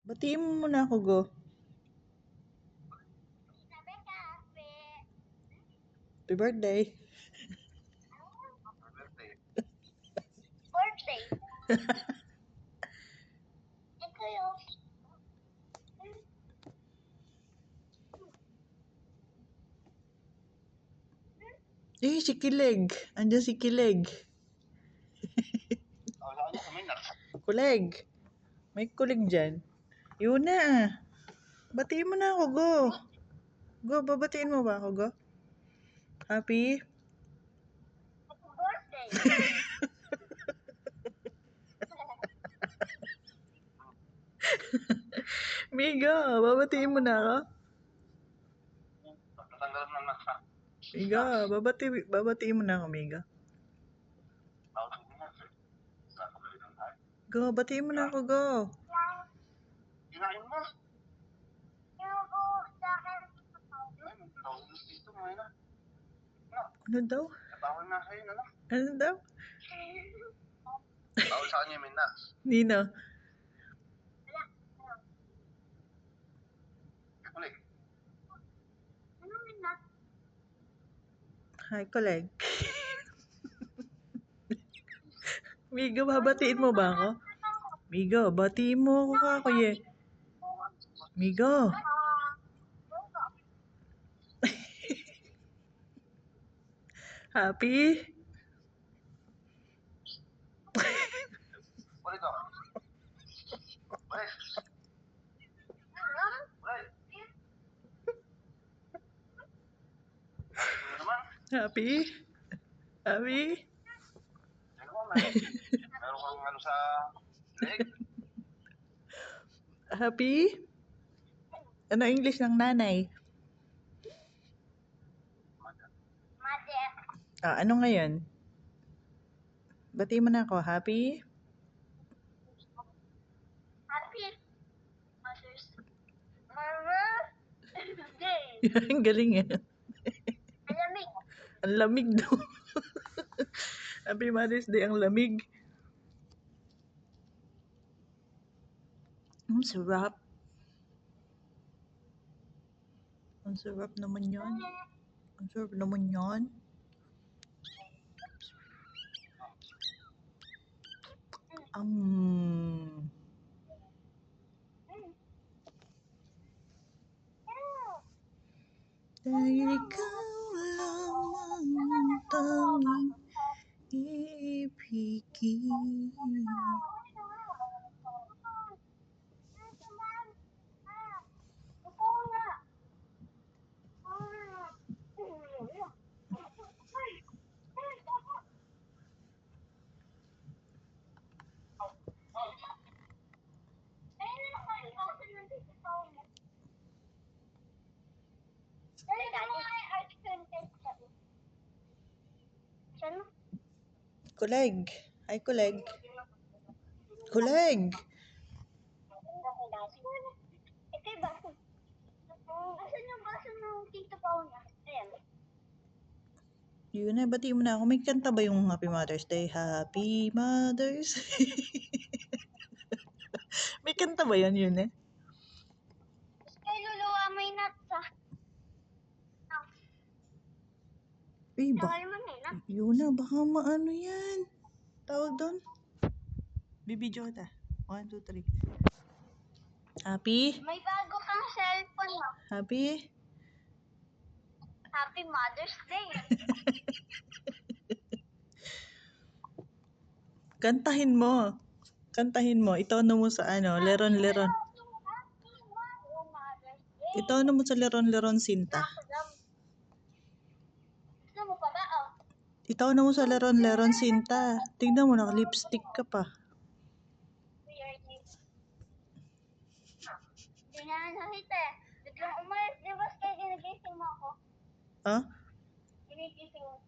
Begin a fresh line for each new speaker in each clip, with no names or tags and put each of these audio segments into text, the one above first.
Batiin mo muna ako, Go. Happy birthday.
Birthday. Ito yung...
Si Kileg. Andiyan si Kileg. Kuleg. May kulig dyan. Yun na. Batiin mo na ako, Go. Go, babatiin mo ba ako, Go? Happy?
Birthday.
Migo, babatiin mo na ako? Migo, babatiin mo na ako, Migo. Go, batiin mo na ako, Go.
Kinain mo. Yung buhok sa akin.
Ano daw?
Bawal na kayo, ano?
Ano daw?
Bawal sa kanya, Mina.
Nino?
Kulik. Ano, Mina?
Hi, Kuleg. Migo, babatiin mo ba ako? Migo, batiin mo ako ka, kuya. Migo. Happy?
Kulik ako. Kulik. Kulik. Ano naman?
Happy? Happy?
Ano ba, meron kang ano sa leg?
Happy? Ano English ng nanay?
Mother.
Ano ngayon? Batiin mo na ako. Happy?
Happy Mother's Day.
Ang galing eh.
Alamig.
Ang lamig daw. Happy Mother's Day, ang lamig. Ang sarap. Ang sarap naman yon. Ang sarap naman yon. Dahil ikaw lamang ang tanging ibigin. Kuleg. Hi, Kuleg. Kuleg.
Ito yung baso. Asan yung baso ng Tito Pauna? Ayan.
Yun na, batiin mo na ako. May kanta ba yung Happy Mother's Day? Happy Mother's Day. May kanta ba yun eh?
Kay Luluwa may nuts ah.
Baka, yun na, baka maano yan. Tawag doon. Bibidyo kita. 1, 2, 3. Happy?
May bago kang cellphone mo.
Happy?
Happy Mother's Day.
Kantahin mo. Kantahin mo. Itono mo sa leron-leron. Itono mo sa leron-leron Sinta.
Gusto mo pa ba? Oh.
Itono mo sa leron-leron Sinta. Tingnan mo, naka-lipstick ka pa.
Hindi naman nakita eh. Biglang umalis. Di ba kaya ginagising mo ako?
Ha?
Ginigising mo.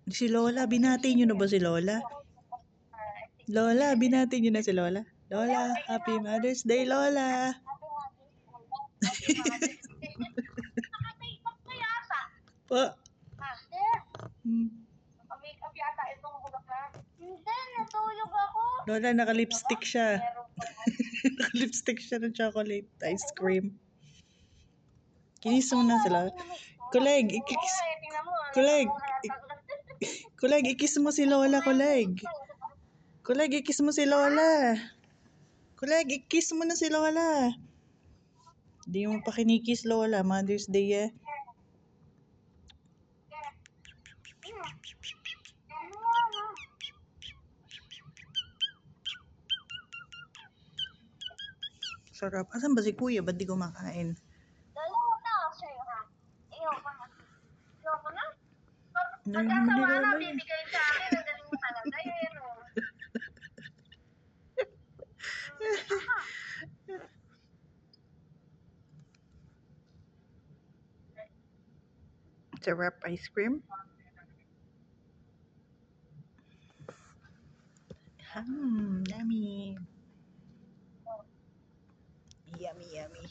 Si Lola, binati nyo na ba si Lola? Lola, binati nyo na si Lola? Lola, Happy Mother's Day, Lola!
Happy Mother's Day. Naka-makeup na yata.
Po.
Ate, naka-makeup yata itong bulak na. Hindi, natulog ako.
Lola, naka-lipstick siya.
Meron pa.
Lipstick siya ng chocolate ice cream. Kinis mo na sila. Kuleg, ikikis. Kuleg. Kuleg, ikis mo si Lola, Kuleg. Kuleg, ikis mo si Lola. Kuleg, ikis mo na si Lola. Di mo pa kinikis, Lola. Mother's Day eh. Sarap. Asan ba si Kuya? Ba't di kumakain?
Dalawa na ako sa'yo, ha? Ayoko na. Ayoko na.
Dalawa
Pagkasama
ni
na,
Lola.
bibigay sa akin. Ang galing mo talaga, yun, oh.
Sarap ice cream. Yummy. Yummy, yummy.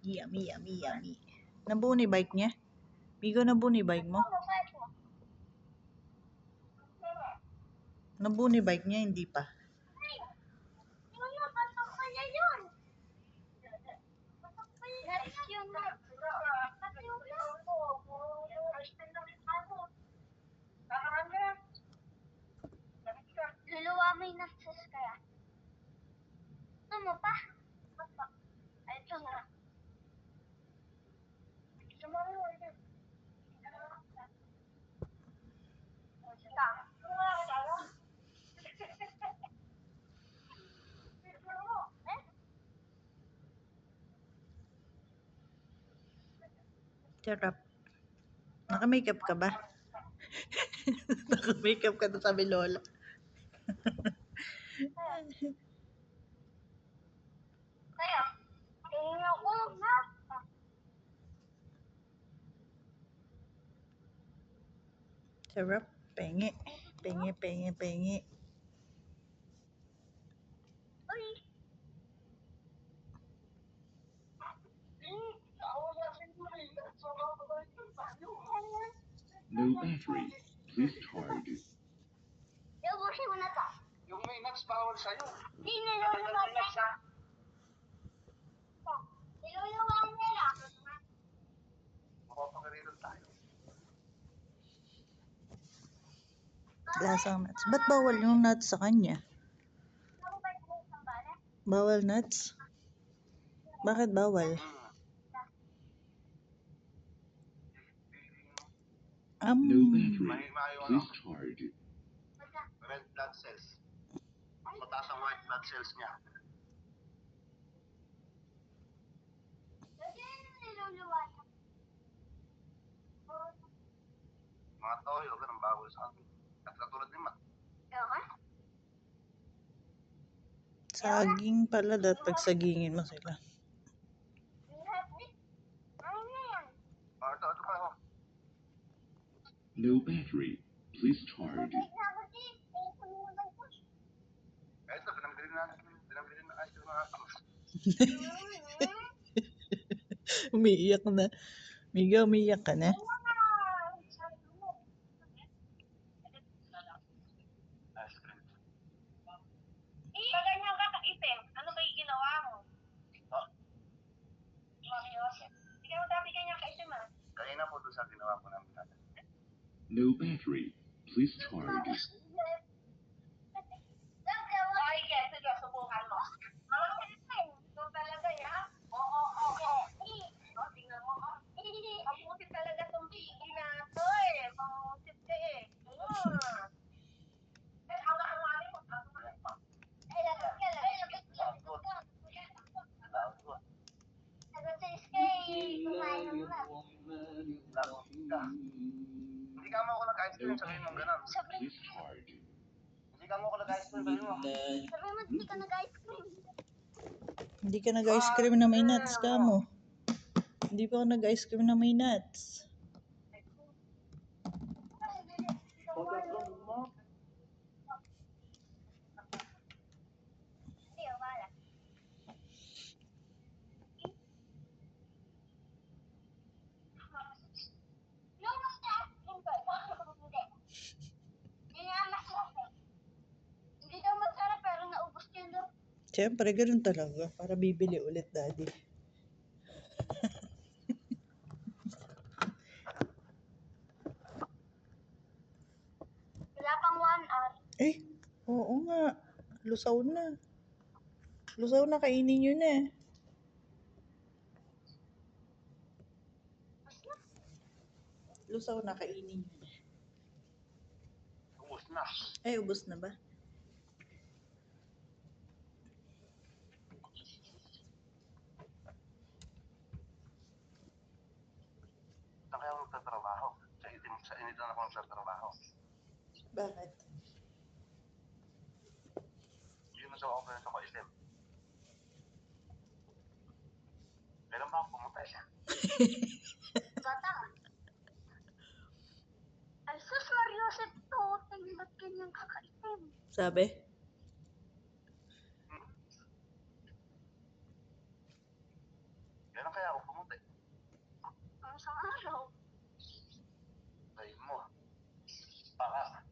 Yummy, yummy, yummy. Nabuo ni bike niya? Migo, nabuo ni bike mo?
Ano, sa'yo mo?
Nabuo ni bike niya? Hindi pa.
Yun na, pasok pa niya yun. Pasok pa niya. Next yun na. Pasok yun na. Luluwa mo yung nagsas kaya. Gusto mo pa? Basta. Ay, ito na. Gusto mo rin, wala.
Sarap. Naka-makeup ka ba? Naka-makeup ka na, sabi Lola.
Kaya, tingin ako na.
Sarap. Pengi. Pengi, pengi, pengi.
Uy.
No battery. Please charge.
Iubusin mo na to.
Yung may nuts bawal sa'yo.
Hindi niluluwa niya. Niluluwa nila.
Mapapakarilan tayo.
Lasang nuts. Ba't bawal yung nuts sa kanya?
Ako ba yung isang bala?
Bawal nuts? Bakit bawal?
No battery.
Mayo
Please charge.
red blood cells. Mas mataas ang white blood cells niya.
Kasi niluluwa niya.
Mga toyo, ganun bawal sa akin. At katulad ni Matt.
Okay?
Saging pala. Dapat pagsagingin mo sila.
Ano na yan?
Ito pa. Oh.
No battery. Please charge.
Ito, pinambili na ice cream na ako.
Umiiyak na. Miga, umiiyak ka na.
Ice cream.
Pag ganyan ka kaipin, ano ba yung ginawa mo?
Oh,
Hindi mo dati ganyan kaipin, ma.
kanina po doon sa ginawa ko ng binata.
No battery. Please charge.
Ay, sige, subukan mo. Ito talaga, ya? Oo. Tingnan mo, mabuti talaga itong pigi na ito, eh. Pangusip ka, eh.
Hindi ka mo ako nag-ice cream, sabihin mo ganun.
Please charge.
Hindi ka mo ako nag-ice cream, sabihin mo.
Sabi mo, hindi ka nag-ice cream.
Hindi ka nag-ice cream na may nuts ka mo. Hindi pa ako nag-ice cream na may nuts.
Hindi, wala. Yung mas ice cream ko, hindi. Hindi nga masarap, eh. Hindi daw masarap, pero naubos yun, no?
Siyempre, ganun talaga. Para bibili ulit, daddy.
Wala pang 1 hour.
Eh, oo nga. Lusaw na. Lusaw na, kainin nyo na. Lusaw na, kainin nyo na.
Ubus na.
Ay, ubos na ba?
Saan kaya ako magtatrabaho? Sa init na ako magtatrabaho.
Bakit?
Hindi mo sa ako pala sa kailim. Kailan ba ako pumunta siya?
Bata. Ay, sus, Mariosep to. Tingin ba't ganyan kakaitim?
Sabi?
Kailan kaya ako pumunta?
Ang isang araw.
Sabi mo. Baka.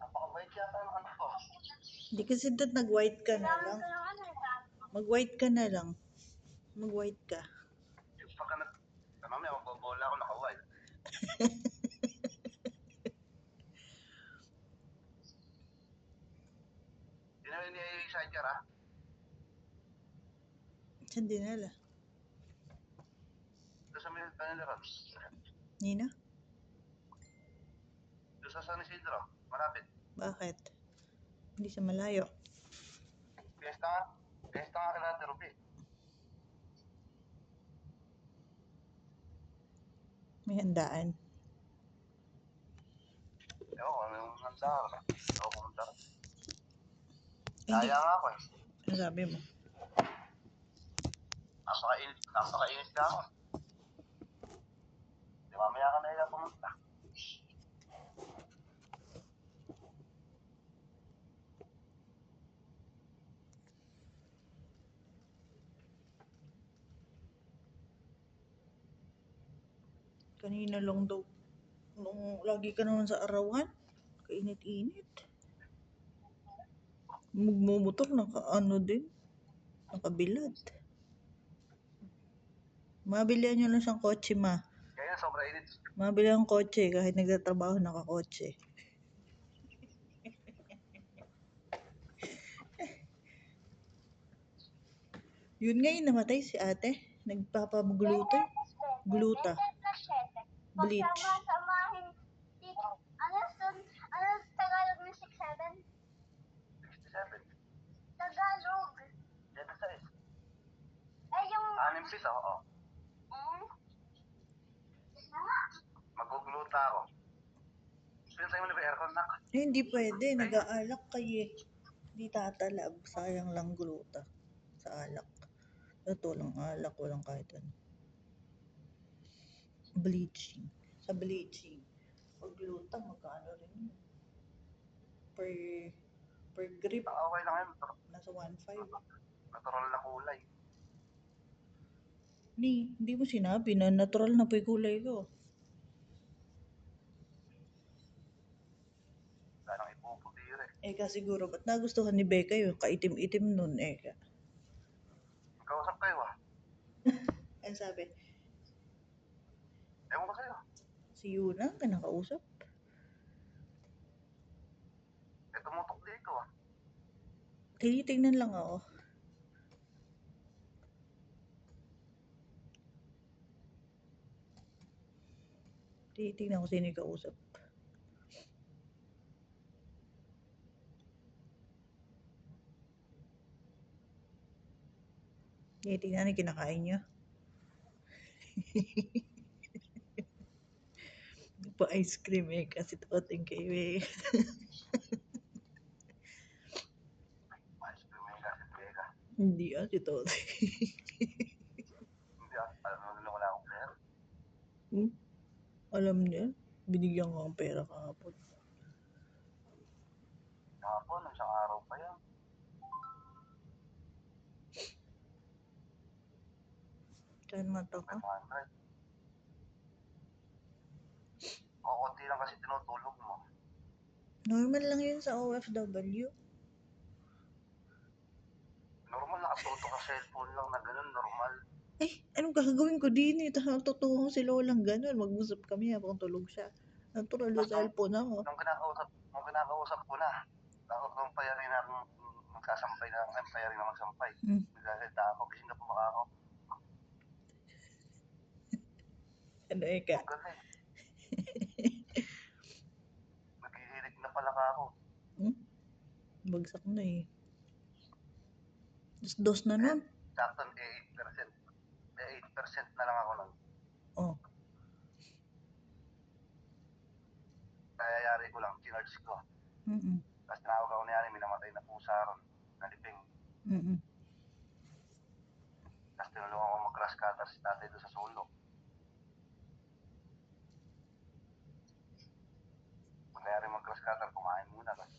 Napakabait yata ng anak ko.
Hindi kasi dad nag-white ka na
Kailangan
lang.
ko ng ano,
Mag-white ka na lang. Mag-white ka.
Yung pagka mamaya magbobola ako nakawal. Yun na ni Sajar ha.
Saan dinala?
Doon sa Manila Road.
Nina?
Doon sa San Isidro. Malapit.
Bakit? Hindi siya malayo.
Fiesta nga. Fiesta nga kailangan ni Ruby.
May handaan.
Ewan ko, ano yung handa ka? Ako pumunta ka.
Hindi.
Kaya nga ako eh.
Ano sabi mo?
Napakainit ka ako. Di mamaya ka na ilang pumunta.
Kanina lang daw. Nung lagi ka naman sa arawan. Kainit-init. Magmumotor, naka-ano din. Nakabilad. Mabilihan nyo lang siyang kotse, ma.
Kaya sobra init.
Mabili ang kotse kahit nagtatrabaho nakakotse. Yun nga yung namatay si ate. Nagpapagluta. Gluta. Bleach.
Sama-samahin. Ano Tagalog ng 6'7"?
67.
Tagalog.
76.
Eh, yung...
6 piece oo. Magugluta ako. Pinsay mo na ba aircon na?
Eh, hindi pwede. Nag-aalak kayo. Hindi tatalab. Sayang lang gluta. Sa alak. Ito lang alak. Walang kahit ano. Bleaching. Sa bleaching. Pag gluta, magkano rin yun? Per grip.
Okay lang yun.
Nasa 1.5.
Natural na kulay.
Hindi mo sinabi na natural na po yung kulay ko.
Wala nang ipuputi rin.
Eka siguro, ba't nagustuhan ni Becca yung kaitim-itim nun, Eka?
Magkausap kayo ah.
Ano sabi?
Ewan ko sa'yo.
Si Yuna, kinakausap.
Tumutok dito ah.
Tinitingnan lang ako. Tinitingnan ko sino yung kausap. Tinitingnan yung kinakain niya. Pa ice cream eh, kasi toting kayo eh.
Ice cream yung kasi Beka.
Hindi si toting.
Hindi ah. Alam mo na wala akong pera.
Alam niya, binigyan ko ang pera kahapon.
Kahapon, isang araw pa yan.
Saan mata ka?
500. O, konti lang kasi tinutulog mo.
Normal lang yun sa OFW.
cellphone lang na ganun, normal.
Eh, anong gagawin ko din eh? Totoo si Lolang ganun. Mag-usap kami habang tulog siya. Natural sa cellphone ako.
Nung kinakausap ko na, nung payari na akong magsasampay na, payari na magsampay.
Hmm.
Nagsasalita ako, gising na bumaka ako.
Ano eh ka?
Ang galing. Naghihilig na pala ka ako.
Bagsak na eh. Dos na nun.
Sakto, 8%. 8% na lang ako nun.
Oh.
Kaya yari ko lang, chinarge ko.
Mm-mm.
Tapos tinawag ako ni Ani, may namatay na pusa ron. Naliping.
Mm-mm.
Tapos tinulungan ko mag-grass cutter si tatay doon sa sulok. Pagkayari mag-grass cutter, kumain muna. Tapos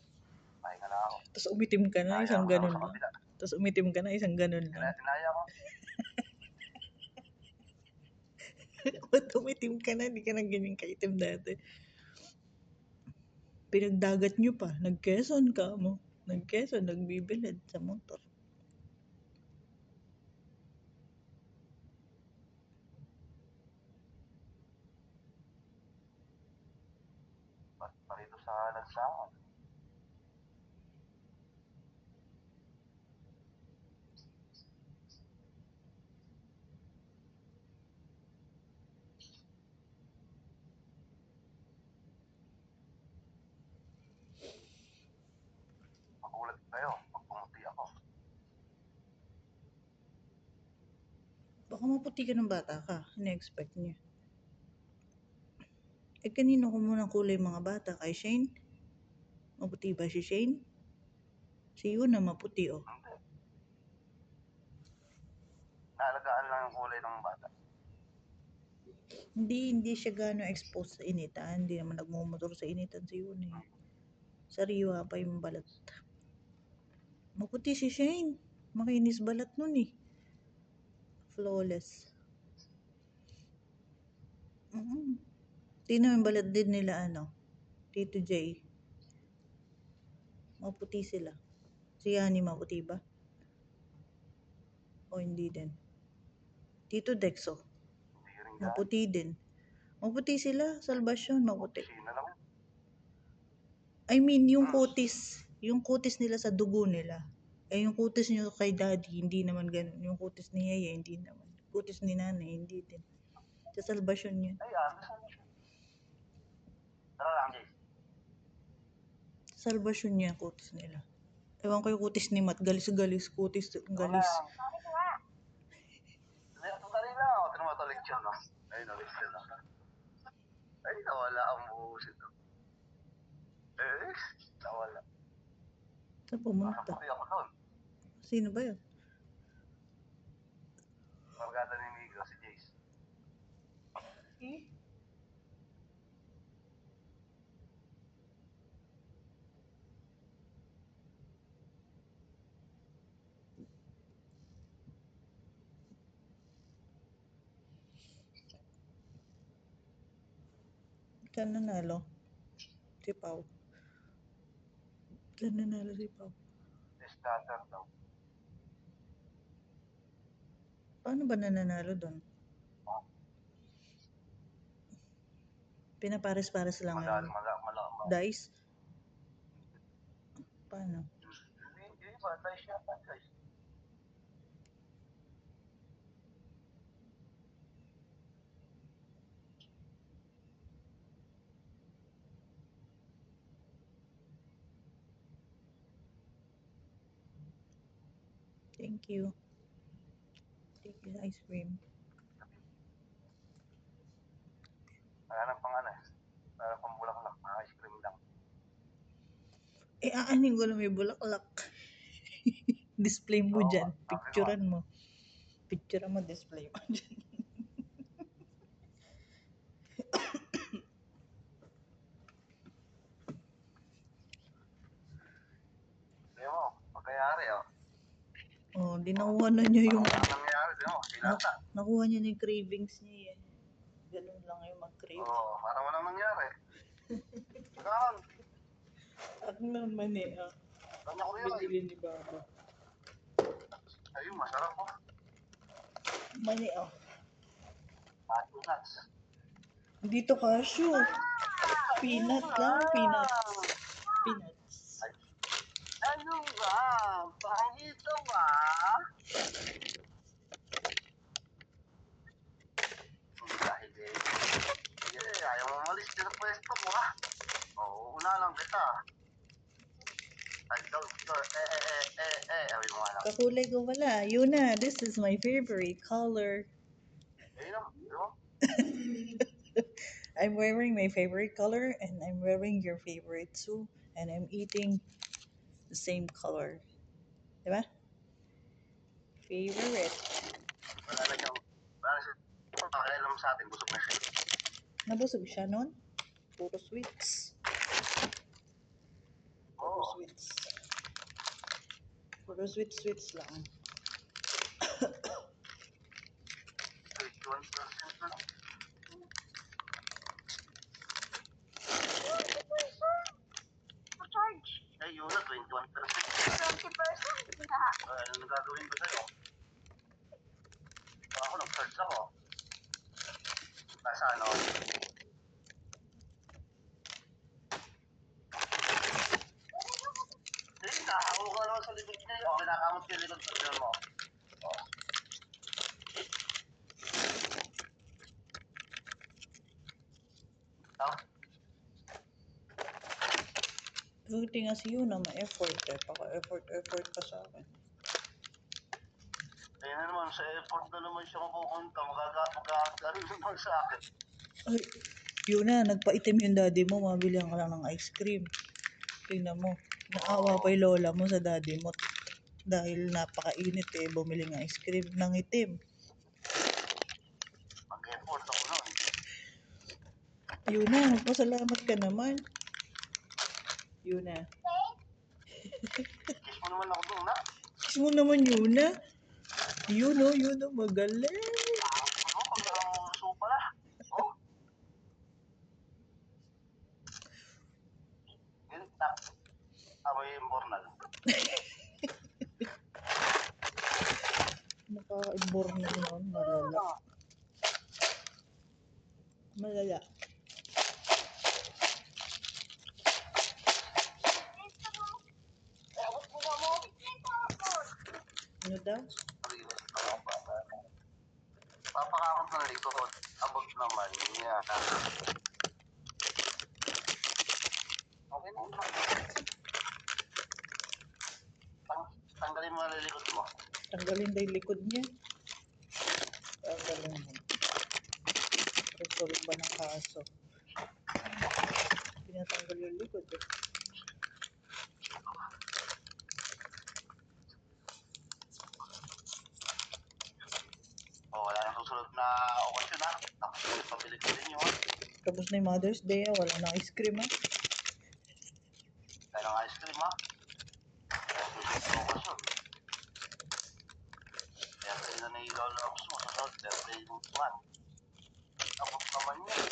pahinga na ako.
Tapos umitim ka na,
Inaya
isang
ko na
ganun
sa
lang.
kabila.
Tapos umitim ka na, isang ganun lang.
Inaya ko.
Ba't umitim ka na? Hindi ka na ganyan kaitim dati. Pinagdagat nyo pa. Nag-Quezon ka mo. Nag-Quezon, nagbibilad sa motor.
Parito sa lansangan. Magulat kayo pag pumuti ako.
Baka maputi ka ng bata ka. Ina-expect niya. Eh, kanino ko muna kulay mga bata? Kay Shane? Maputi ba si Shane? Si Yuna maputi oh.
Hindi. Naalagaan lang yung kulay ng bata.
Hindi siya gano'ng exposed sa initan. Hindi naman nagmumotor sa initan si Yuna eh. Sariwa pa yung balat. Maputi si Shane. Makinis balat nun eh. Flawless. Tingnan yung balat din nila Tito J. Maputi sila. Si Yani maputi ba? O hindi din. Tito Dexo.
Hindi rin yan.
Maputi din. Maputi sila. Salvation maputi.
Sina lang.
I mean, yung kutis nila sa dugo nila. Eh, yung kutis nyo kay daddy, hindi naman ganun. Yung kutis ni Yaya, hindi naman. Kutis ni nanay, hindi din. Sa salvation yun.
Ay, tara lang, Jay.
Salvation niya kutis nila. Ewan ko yung kutis ni Matt. Galis-galis. Kutis galis.
Bakit nga?
Ito kanina ako. Ito naman ito leksyon, no? Ayun, leksyon, no? Ay, nawala ang buhos ito. Nawala.
Saan pumunta?
Nakaputi ako doon.
Sino ba yun?
Margada ni Migro, si Jace.
Saan nanalo? Si Pao. Saan nanalo si Pao?
Starter daw.
Paano ba nananalo doon? Pinapares-pares lang
Madali,
ngayon. Dice? Paano?
Hindi ba? Tayo siya, guys.
Thank you. Thank you sa ice cream.
Wala nang pang ano eh. Wala pang bulaklak. Ice cream lang.
Eh, aanin ko na may bulaklak. Display mo
Oo,
dyan.
sabi ko.
Picturean mo. Picturean mo, display mo dyan.
Hindi mo, pagkayari oh.
Oh, di nakuha na niya yung...
Ang nangyayari, di mo, sinata.
Nakuha niya na yung cravings niya yan. Ganun lang yung mag-crave.
Oo, parang walang nangyari. Gano'n.
At naman eh,
Kanya ko yun.
binili ni Baba.
Ayun, masarap po.
Mali oh.
Pato nuts.
Dito cashew. Peanut lang, peanuts. Peanuts.
Ano ba? Pangito ba? Dahil ayaw mo malis din sa pwesto mo ha. Oo, una lang kita. Ay, sabi mo nga lang.
Kakulay ko wala. Yuna, this is my favorite color.
Ayun, di ba?
I'm wearing my favorite color and I'm wearing your favorite too. And I'm eating the same color. Diba? Favorite.
Wala na siyang, pakialam sa atin, busog na siya.
Nabusog siya nun? Puro sweets. Puro
Oo.
sweets. Puro sweets lang.
21% lang.
Charge.
Ay, yun na, 21%.
20% na.
Ano gagawin ko sa'yo? Ako, nag-charge ako. Nasa ano? Hindi, nakakamu ka naman sa likod niya. O, kinakamot yung likod sa likod mo. O. Tama?
Buti nga si Yuna, ma-effort eh. Paka-effort pa sa akin.
Ayun na naman, sa airport na naman siya mapupunta. Magagano naman sa akin.
Ay, Yuna, nagpaitim yung daddy mo. Mabilihan ka lang ng ice cream. Tingnan mo. Naawa pa yung lola mo sa daddy mo. Dahil napakainit eh. Bumili ng ice cream. Nangitim.
Mag-airport ako nun.
Yuna, magpasalamat ka naman. Yuna.
Kiss mo naman ako doon, na?
Kiss mo naman, Yuna. Yun o, magaling.
Ano, pag nakamuso pala. Oh. Yun, tap. Amoy yung bornal.
Nakaka-born na yun. Malala. Malala. Ano daw?
Papakamot ng likod. Abot naman. Yan. Okay na yun. Tanggalin mo na likod mo.
Tanggalin daw yung likod niya. Tanggalin mo. Resolve ba ng kaso? Pinatanggal yung likod eh.
Wala nang susunod na okasyon ha. Tapos pabili ko din yun.
Tapos na yung Mother's Day ah. Wala na ice cream ah.
Kaya ng ice cream ha. Kaya susunod na okasyon. Kaya sa'yo na nailalabas mo. Susunod, birthday mo man. Tapos naman yun.